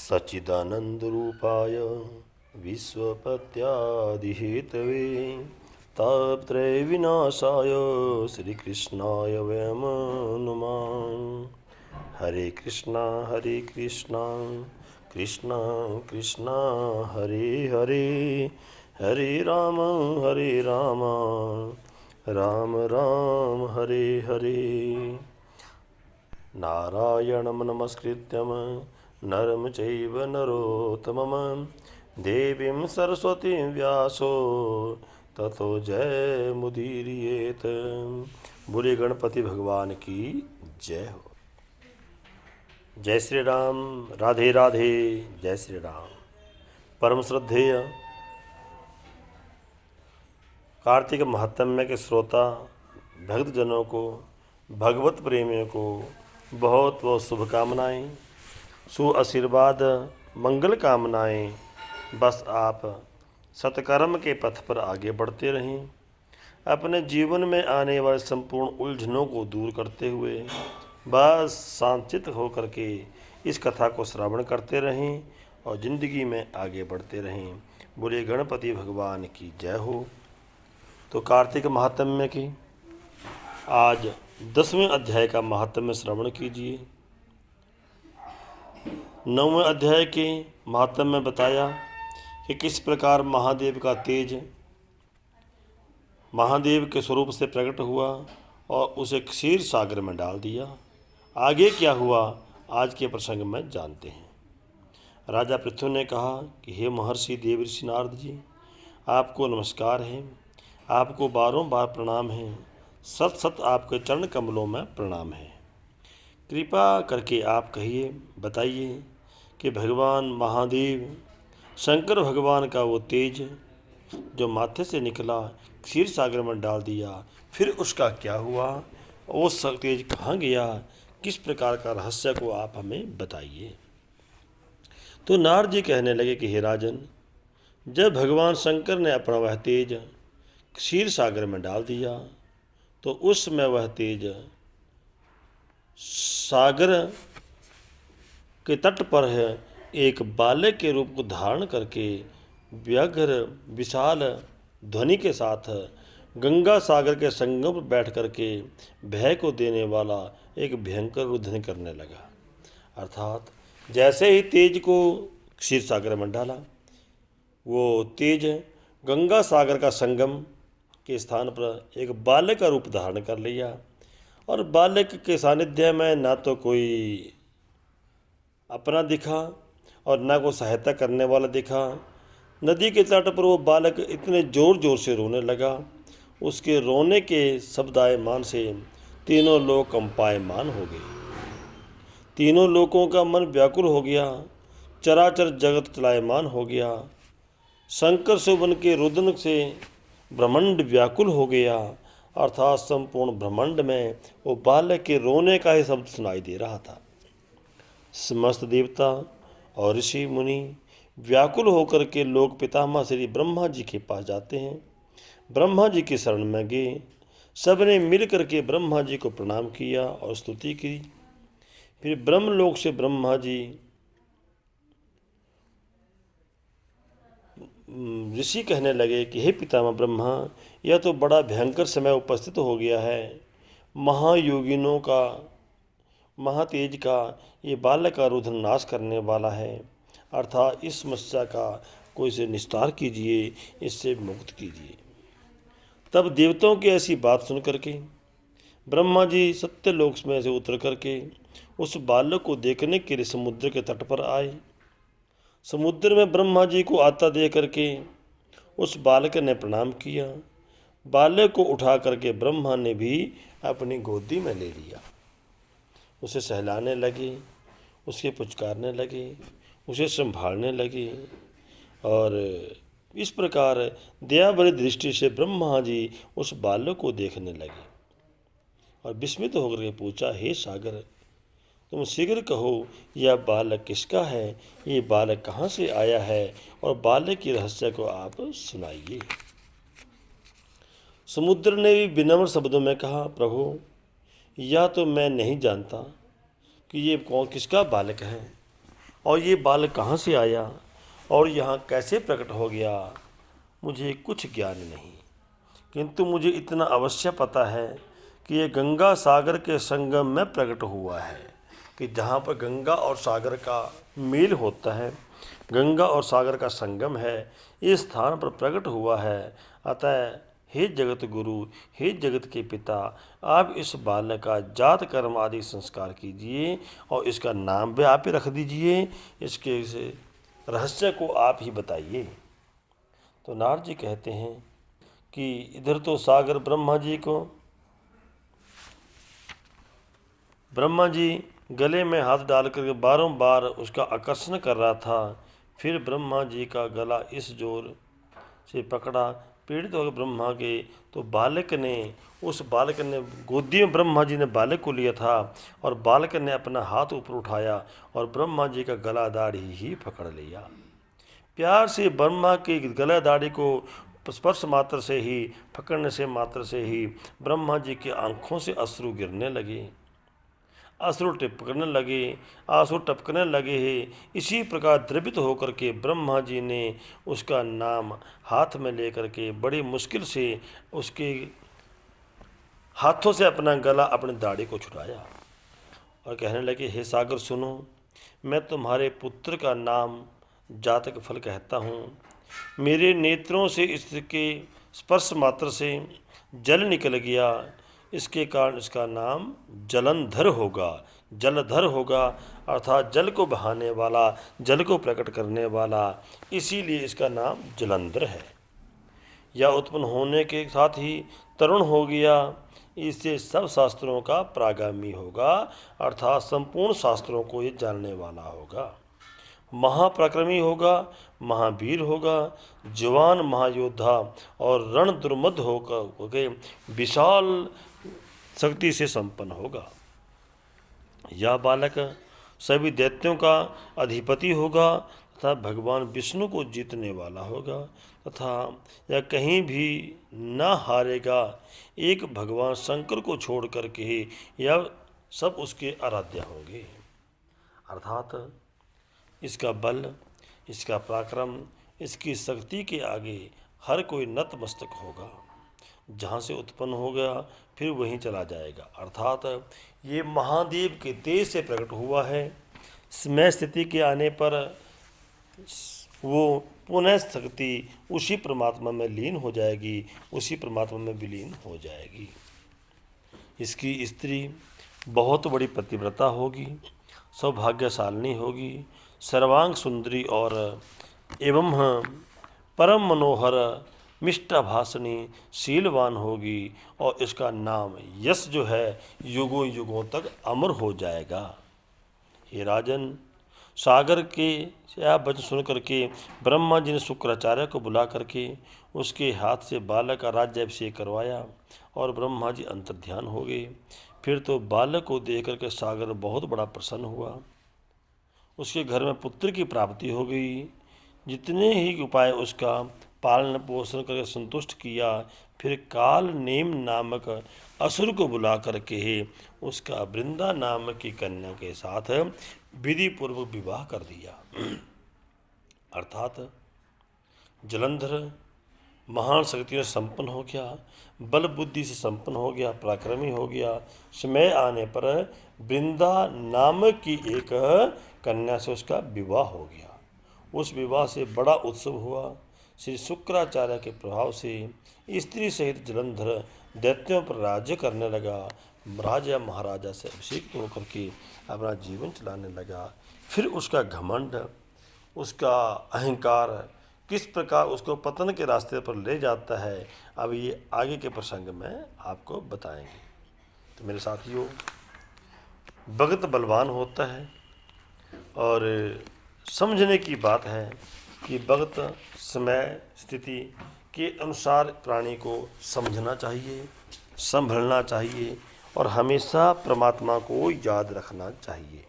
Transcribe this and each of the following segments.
सच्चिदानन्दरूपाय विश्वपत्यादिहेतवे तापत्रयविनाशाय श्रीकृष्णाय वयं नुमः। हरे कृष्णा कृष्णा कृष्णा हरे हरे, हरे राम राम राम हरे हरे। नारायणं नमस्कृत्यं नरं चैव नरोत्तमं देवीं सरस्वतीं व्यासो ततो जयमुदीरयेत्। बोले गणपति भगवान की जय हो। जय श्री राम, राधे राधे, जय श्री राम। परम श्रद्धेय कार्तिक महात्म्य के श्रोता भक्तजनों को, भगवत प्रेमियों को बहुत बहुत शुभकामनाएँ, सु आशीर्वाद, मंगल कामनाएँ। बस आप सत्कर्म के पथ पर आगे बढ़ते रहें, अपने जीवन में आने वाले संपूर्ण उलझनों को दूर करते हुए बस शांतचित्त होकर के इस कथा को श्रवण करते रहें और ज़िंदगी में आगे बढ़ते रहें। बोले गणपति भगवान की जय हो। तो कार्तिक महात्म्य की आज 10वें अध्याय का महात्म्य श्रवण कीजिए। 9वें अध्याय के महात्म्य में बताया कि किस प्रकार महादेव का तेज महादेव के स्वरूप से प्रकट हुआ और उसे क्षीर सागर में डाल दिया। आगे क्या हुआ आज के प्रसंग में जानते हैं। राजा पृथु ने कहा कि हे महर्षि देवर्षि नारद जी, आपको नमस्कार है, आपको बारों बार प्रणाम है, सत सत आपके चरण कमलों में प्रणाम है। कृपा करके आप कहिए, बताइए कि भगवान महादेव शंकर भगवान का वो तेज जो माथे से निकला क्षीर सागर में डाल दिया, फिर उसका क्या हुआ, वो तेज कहाँ गया, किस प्रकार का रहस्य को आप हमें बताइए। तो नारद जी कहने लगे कि हे राजन, जब भगवान शंकर ने अपना वह तेज क्षीर सागर में डाल दिया तो उस समय वह तेज सागर के तट पर है एक बालक के रूप को धारण करके व्यग्र विशाल ध्वनि के साथ गंगा सागर के संगम पर बैठ करके भय को देने वाला एक भयंकर रुदन करने लगा। अर्थात जैसे ही तेज को क्षीर सागर में डाला, वो तेज गंगा सागर का संगम के स्थान पर एक बालक का रूप धारण कर लिया और बालक के सानिध्य में ना तो कोई अपना दिखा और ना कोई सहायता करने वाला दिखा। नदी के तट पर वो बालक इतने जोर जोर से रोने लगा, उसके रोने के शब्दायमान से तीनों लोग कंपायमान हो गए। तीनों लोगों का मन व्याकुल हो गया, चराचर जगत चलायमान हो गया। शंकर सुवन के रुदन से ब्रह्मांड व्याकुल हो गया, अर्थात संपूर्ण ब्रह्मांड में वो बालक के रोने का ही शब्द सुनाई दे रहा था। समस्त देवता और ऋषि मुनि व्याकुल होकर के लोग पितामह श्री ब्रह्मा जी के पास जाते हैं, ब्रह्मा जी की शरण में गए। सबने मिल करके ब्रह्मा जी को प्रणाम किया और स्तुति की। फिर ब्रह्मलोक से ब्रह्मा जी ऋषि कहने लगे कि हे पितामह ब्रह्मा, यह तो बड़ा भयंकर समय उपस्थित हो गया है। महायोगिनों का महातेज का ये बालक का रुदन नाश करने वाला है, अर्थात इस समस्या का कोई से निस्तार कीजिए, इससे मुक्त कीजिए। तब देवताओं की ऐसी बात सुन करके ब्रह्मा जी सत्यलोक में से उतर करके उस बालक को देखने के लिए समुद्र के तट पर आए। समुद्र में ब्रह्मा जी को आता देख करके उस बालक ने प्रणाम किया। बालक को उठा करके ब्रह्मा ने भी अपनी गोदी में ले लिया। उसे सहलाने लगे, उसे पुचकारने लगे, उसे संभालने लगे और इस प्रकार दया भरी दृष्टि से ब्रह्मा जी उस बालक को देखने लगे और विस्मित होकर के पूछा, हे सागर, तुम शीघ्र कहो यह बालक किसका है, ये बालक कहाँ से आया है और बालक की रहस्य को आप सुनाइए। समुद्र ने भी विनम्र शब्दों में कहा, प्रभु, यह तो मैं नहीं जानता कि ये कौन किसका बालक है, और ये बालक कहाँ से आया और यहाँ कैसे प्रकट हो गया, मुझे कुछ ज्ञान नहीं, किंतु मुझे इतना अवश्य पता है कि ये गंगा सागर के संगम में प्रकट हुआ है, कि जहाँ पर गंगा और सागर का मेल होता है, गंगा और सागर का संगम है, इस स्थान पर प्रकट हुआ है। अतः हे जगत गुरु, हे जगत के पिता, आप इस बालक का जात कर्म आदि संस्कार कीजिए और इसका नाम भी आप ही रख दीजिए, इसके इस रहस्य को आप ही बताइए। तो नारद जी कहते हैं कि इधर तो सागर ब्रह्मा जी गले में हाथ डालकर बारंबार उसका आकर्षण कर रहा था। फिर ब्रह्मा जी का गला इस जोर से पकड़ा, पीड़ित होकर ब्रह्मा के, तो उस बालक ने गोदी में ब्रह्मा जी ने बालक को लिया था और बालक ने अपना हाथ ऊपर उठाया और ब्रह्मा जी का गला दाढ़ी ही पकड़ लिया। प्यार से ब्रह्मा के गला दाढ़ी को स्पर्श मात्र से ही, पकड़ने से मात्र से ही ब्रह्मा जी की आंखों से अश्रु गिरने लगे, आंसू टपकने लगे हैं। इसी प्रकार द्रवित होकर के ब्रह्मा जी ने उसका नाम हाथ में लेकर के बड़ी मुश्किल से उसके हाथों से अपना गला, अपनी दाढ़ी को छुड़ाया और कहने लगे, हे सागर सुनो, मैं तुम्हारे पुत्र का नाम जातक फल कहता हूँ। मेरे नेत्रों से इसके स्पर्श मात्र से जल निकल गया, इसके कारण इसका नाम जलंधर होगा, अर्थात जल को बहाने वाला, जल को प्रकट करने वाला, इसीलिए इसका नाम जलंधर है। या उत्पन्न होने के साथ ही तरुण हो गया, इससे सब शास्त्रों का प्रागामी होगा, अर्थात संपूर्ण शास्त्रों को ये जानने वाला होगा। महापराक्रमी होगा, महावीर होगा, जवान महायोद्धा और रण दुर्मद होकर विशाल शक्ति से संपन्न होगा। यह बालक सभी दैत्यों का अधिपति होगा तथा भगवान विष्णु को जीतने वाला होगा, तथा यह कहीं भी न हारेगा। एक भगवान शंकर को छोड़ करके ही यह सब उसके आराध्य होंगे। अर्थात इसका बल, इसका पराक्रम, इसकी शक्ति के आगे हर कोई नतमस्तक होगा। जहाँ से उत्पन्न हो गया फिर वहीं चला जाएगा। अर्थात ये महादेव के तेज से प्रकट हुआ है। समय स्थिति के आने पर वो पुनः शक्ति उसी परमात्मा में लीन हो जाएगी, उसी परमात्मा में विलीन हो जाएगी। इसकी स्त्री बहुत बड़ी पतिव्रता होगी, सौभाग्यशालिनी होगी, सर्वांग सुंदरी और एवं परम मनोहर मिष्टाभाषणी शीलवान होगी, और इसका नाम यश जो है युगों युगों तक अमर हो जाएगा। हे राजन, सागर के यह वचन सुन करके ब्रह्मा जी ने शुक्राचार्य को बुला करके उसके हाथ से बालक का राज्याभिषेक करवाया और ब्रह्मा जी अंतर्ध्यान हो गए। फिर तो बालक को देख करके सागर बहुत बड़ा प्रसन्न हुआ, उसके घर में पुत्र की प्राप्ति हो गई। जितने ही उपाय उसका पालन पोषण करके संतुष्ट किया, फिर काल नेम नामक असुर को बुला करके उसका वृंदा नाम की कन्या के साथ विधि पूर्वक विवाह कर दिया। अर्थात जलंधर महान शक्तियों से संपन्न हो गया, बल बुद्धि से संपन्न हो गया, पराक्रमी हो गया। समय आने पर वृंदा नाम की एक कन्या से उसका विवाह हो गया। उस विवाह से बड़ा उत्सव हुआ। श्री शुक्राचार्य के प्रभाव से स्त्री सहित जलंधर दैत्यों पर राज्य करने लगा, राजा महाराजा से अभिषेक होकर के अपना जीवन चलाने लगा। फिर उसका घमंड, उसका अहंकार किस प्रकार उसको पतन के रास्ते पर ले जाता है, अब ये आगे के प्रसंग में आपको बताएंगे। तो मेरे साथियों, भगत बलवान होता है और समझने की बात है कि भगत समय स्थिति के अनुसार प्राणी को समझना चाहिए, संभलना चाहिए और हमेशा परमात्मा को याद रखना चाहिए।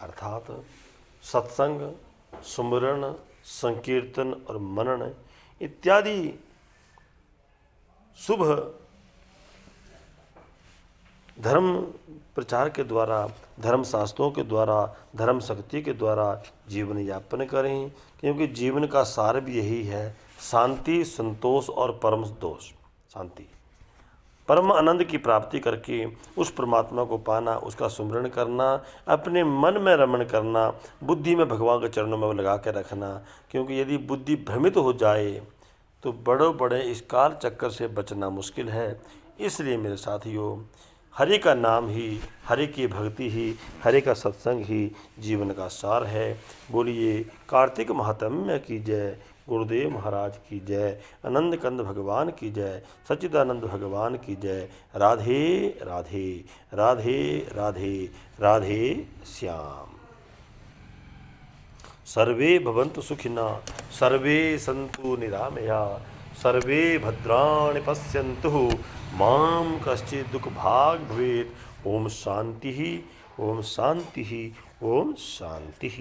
अर्थात सत्संग, सुमिरन, संकीर्तन और मनन इत्यादि शुभ धर्म प्रचार के द्वारा, धर्म शास्त्रों के द्वारा, धर्म शक्ति के द्वारा जीवन यापन करें, क्योंकि जीवन का सार भी यही है, शांति, संतोष और परम दोष। शांति, परम आनंद की प्राप्ति करके उस परमात्मा को पाना, उसका सुमिरन करना, अपने मन में रमण करना, बुद्धि में भगवान के चरणों में लगा के रखना। क्योंकि यदि बुद्धि भ्रमित हो जाए तो बड़े बड़े इस काल चक्कर से बचना मुश्किल है। इसलिए मेरे साथियों, हरि का नाम ही, हरि की भक्ति ही, हरि का सत्संग ही जीवन का सार है। बोलिए कार्तिक महात्म्य की जय, गुरुदेव महाराज की जय, आनंद कंद भगवान की जय, सच्चिदानंद भगवान की जय। राधे राधे राधे राधे राधे श्याम। सर्वे भवन्तु सुखिना, सर्वे सन्तु निरामया, सर्वे भद्राणि पश्यन्तु मां कश्चित् दुःखभाग् भवेत्। ओम शांति, ओम शांति, ओम शांति।